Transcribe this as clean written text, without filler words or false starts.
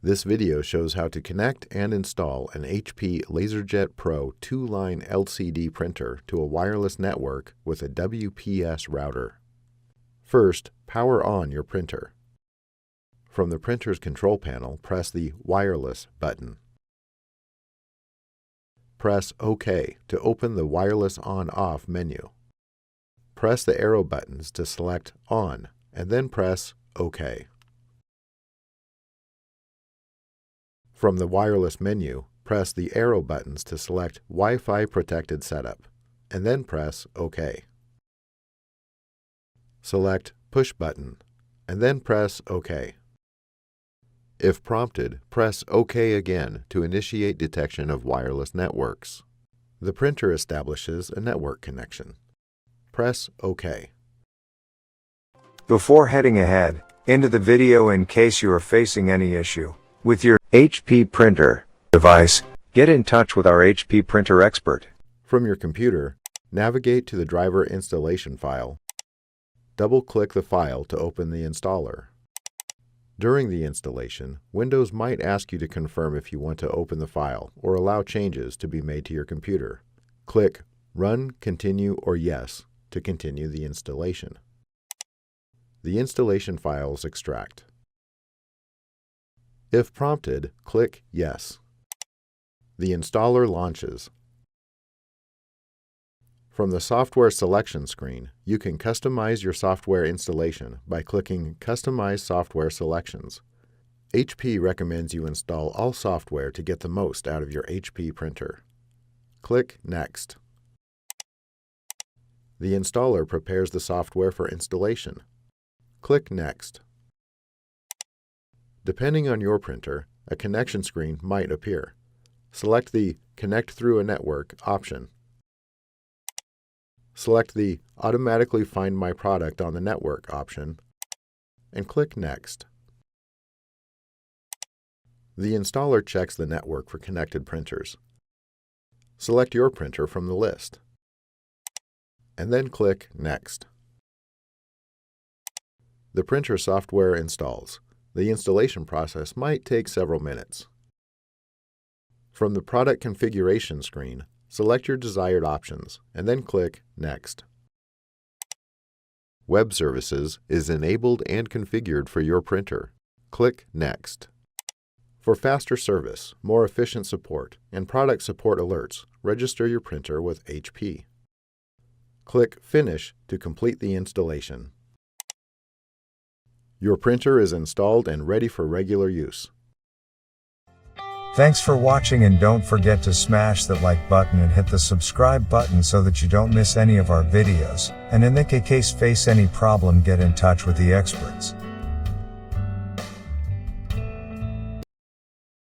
This video shows how to connect and install an HP LaserJet Pro 2-line LCD printer to a wireless network with a WPS router. First, power on your printer. From the printer's control panel, press the Wireless button. Press OK to open the Wireless On/Off menu. Press the arrow buttons to select On, and then press OK. From the wireless menu, press the arrow buttons to select Wi-Fi protected setup, and then press OK. Select Push button, and then press OK. If prompted, press OK again to initiate detection of wireless networks. The printer establishes a network connection. Press OK. Before heading ahead into the video, in case you are facing any issue with your HP printer device, get in touch with our HP printer expert. From your computer, navigate to the driver installation file. Double-click the file to open the installer. During the installation, Windows might ask you to confirm if you want to open the file or allow changes to be made to your computer. Click Run, Continue, or Yes to continue the installation. The installation files extract. If prompted, click Yes. The installer launches. From the software selection screen, you can customize your software installation by clicking Customize Software Selections. HP recommends you install all software to get the most out of your HP printer. Click Next. The installer prepares the software for installation. Click Next. Depending on your printer, a connection screen might appear. Select the Connect Through a Network option. Select the Automatically Find My Product on the Network option, and click Next. The installer checks the network for connected printers. Select your printer from the list, and then click Next. The printer software installs. The installation process might take several minutes. From the Product Configuration screen, select your desired options, and then click Next. Web Services is enabled and configured for your printer. Click Next. For faster service, more efficient support, and product support alerts, register your printer with HP. Click Finish to complete the installation. Your printer is installed and ready for regular use. Thanks for watching, and don't forget to smash that like button and hit the subscribe button so that you don't miss any of our videos. And in the case face any problem, get in touch with the experts.